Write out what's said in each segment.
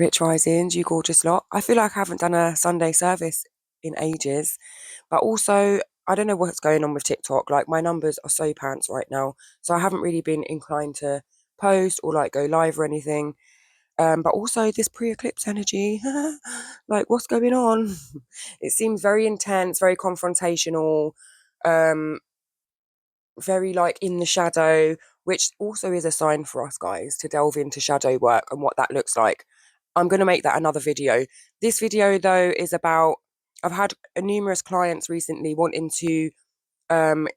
Rich Risings, you gorgeous lot. I feel like I haven't done a Sunday service in ages, but also I don't know what's going on with TikTok. Like my numbers are so pants right now, so I haven't really been inclined to post or like go live or anything. But also this pre-eclipse energy, like what's going on? It seems very intense, very confrontational, um, very like in the shadow, which also is a sign for us guys to delve into shadow work and what that looks like. I'm going to make that another video. This video though is about, I've had numerous clients recently wanting to um,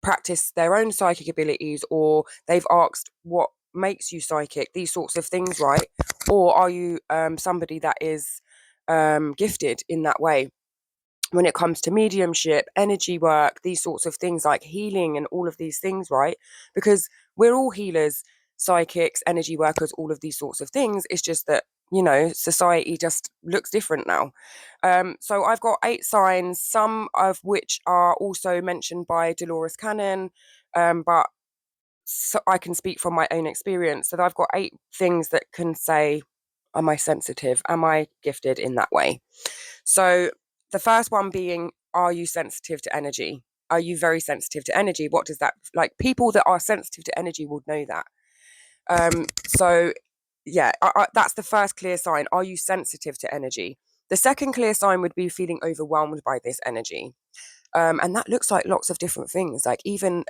practice their own psychic abilities, or they've asked what makes you psychic, these sorts of things, right? Or are you somebody that is gifted in that way? When it comes to mediumship, energy work, these sorts of things like healing and all of these things, right? Because we're all healers, psychics, energy workers, all of these sorts of things. It's just that, society just looks different now. So I've got 8 signs, some of which are also mentioned by Dolores Cannon, but so I can speak from my own experience. So I've got 8 things that can say, am I sensitive? Am I gifted in that way? So the first one being, are you sensitive to energy? Are you very sensitive to energy? What does that, like, people that are sensitive to energy would know that. So yeah, that's the first clear sign. Are you sensitive to energy? The second clear sign would be feeling overwhelmed by this energy. And that looks like lots of different things. Like even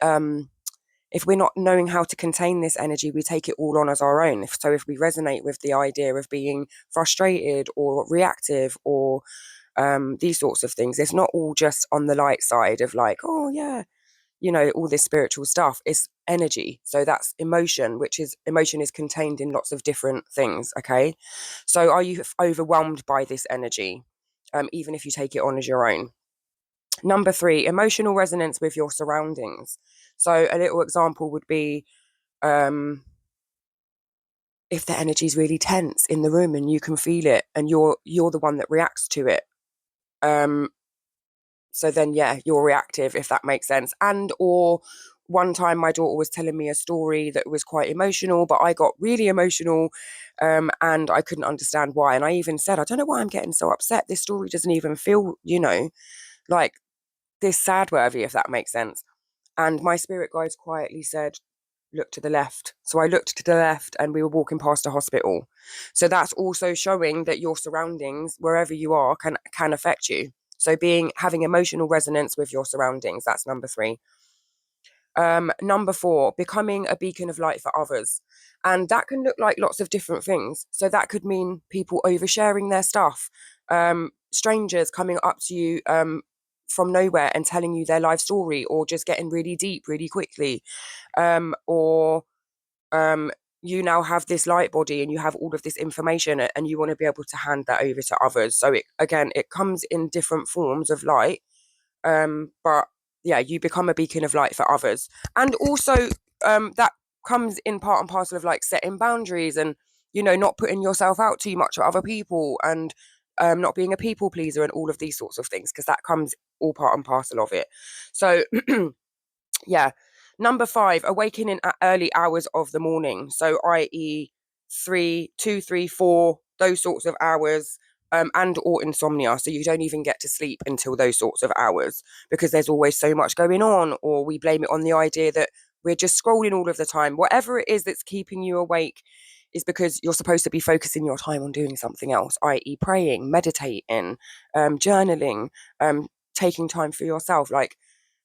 if we're not knowing how to contain this energy, we take it all on as our own. So if we resonate with the idea of being frustrated or reactive or these sorts of things, it's not all just on the light side of like, oh yeah, all this spiritual stuff. It's energy. So that's emotion, which is emotion is contained in lots of different things. Okay. So are you overwhelmed by this energy? Even if you take it on as your own. Number 3, emotional resonance with your surroundings. So a little example would be if the energy is really tense in the room and you can feel it and you're the one that reacts to it. So then, yeah, you're reactive, if that makes sense. And or one time my daughter was telling me a story that was quite emotional, but I got really emotional and I couldn't understand why. And I even said, I don't know why I'm getting so upset. This story doesn't even feel, like this sad worthy, if that makes sense. And my spirit guides quietly said, look to the left. So I looked to the left and we were walking past a hospital. So that's also showing that your surroundings, wherever you are, can affect you. So having emotional resonance with your surroundings, that's number 3. Number 4, becoming a beacon of light for others. And that can look like lots of different things. So that could mean people oversharing their stuff, strangers coming up to you from nowhere and telling you their life story, or just getting really deep really quickly, or you now have this light body and you have all of this information and you want to be able to hand that over to others. So it comes in different forms of light, but yeah, you become a beacon of light for others. And also that comes in part and parcel of like setting boundaries and not putting yourself out too much for other people, and not being a people pleaser and all of these sorts of things, because that comes all part and parcel of it. So yeah. Number 5, awakening at early hours of the morning. So i.e. 2, 3, 4, those sorts of hours, and or insomnia. So you don't even get to sleep until those sorts of hours because there's always so much going on, or we blame it on the idea that we're just scrolling all of the time. Whatever it is that's keeping you awake is because you're supposed to be focusing your time on doing something else, i.e. praying, meditating, journaling, taking time for yourself, like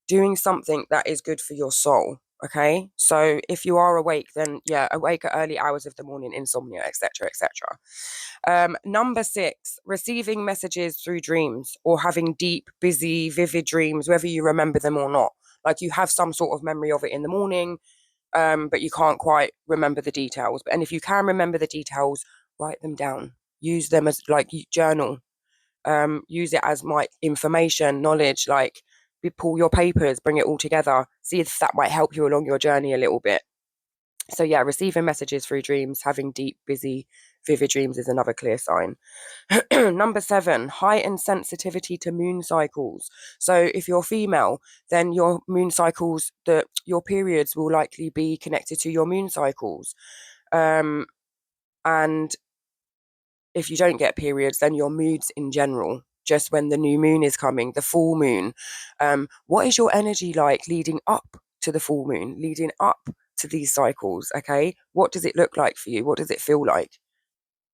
doing something that is good for your soul. Okay, so if you are awake, then yeah, awake at early hours of the morning, insomnia, etc., etc. Number 6, receiving messages through dreams, or having deep, busy, vivid dreams, whether you remember them or not. Like you have some sort of memory of it in the morning, but you can't quite remember the details. And if you can remember the details, write them down. Use them as like journal. Use it as my information, knowledge, like pull your papers, bring it all together, see if that might help you along your journey a little bit. So yeah, receiving messages through dreams, having deep, busy, vivid dreams is another clear sign. Number 7, heightened sensitivity to moon cycles. So if you're female, then your moon cycles, your periods will likely be connected to your moon cycles. And if you don't get periods, then your moods in general, just when the new moon is coming, the full moon. What is your energy like leading up to the full moon, leading up to these cycles? Okay. What does it look like for you? What does it feel like?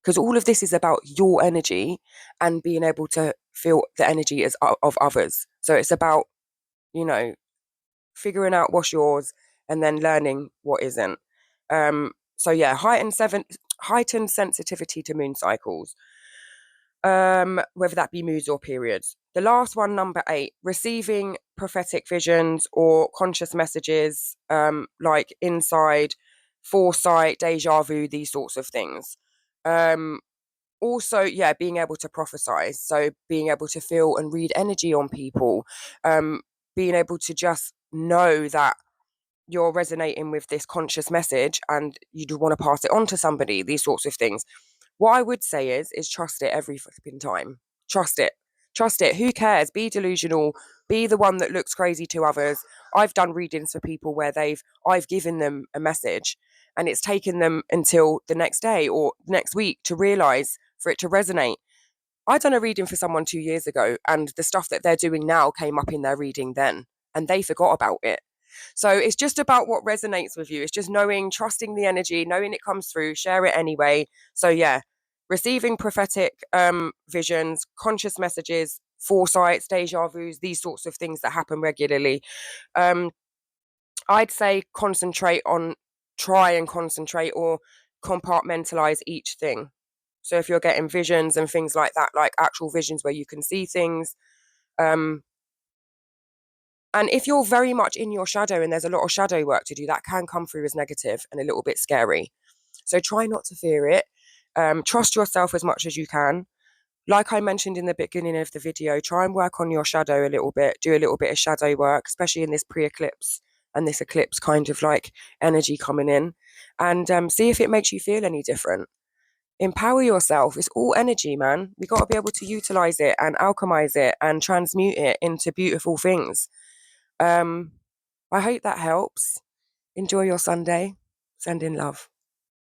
Because all of this is about your energy and being able to feel the energy of others. So it's about, you know, figuring out what's yours and then learning what isn't. So yeah, heightened sensitivity to moon cycles, whether that be moods or periods. The last one, number 8, receiving prophetic visions or conscious messages, like insight, foresight, deja vu, these sorts of things. Also, yeah, being able to prophesize, so being able to feel and read energy on people, being able to just know that you're resonating with this conscious message and you do want to pass it on to somebody, these sorts of things. What I would say is trust it every flipping time. Trust it. Trust it. Who cares? Be delusional. Be the one that looks crazy to others. I've done readings for people where I've given them a message and it's taken them until the next day or next week to realize, for it to resonate. I done a reading for someone 2 years ago, and the stuff that they're doing now came up in their reading then, and they forgot about it. So it's just about what resonates with you. It's just knowing, trusting the energy, knowing it comes through, share it anyway. So yeah, receiving prophetic visions, conscious messages, foresights, deja vus, these sorts of things that happen regularly. Um, I'd say try and concentrate or compartmentalize each thing. So if you're getting visions and things like that, like actual visions where you can see things, um, and if you're very much in your shadow and there's a lot of shadow work to do, that can come through as negative and a little bit scary. So try not to fear it. Trust yourself as much as you can. Like I mentioned in the beginning of the video, try and work on your shadow a little bit, do a little bit of shadow work, especially in this pre-eclipse and this eclipse kind of like energy coming in, and see if it makes you feel any different. Empower yourself. It's all energy, man. We got to be able to utilize it and alchemize it and transmute it into beautiful things. I hope that helps. Enjoy your Sunday. Send in love.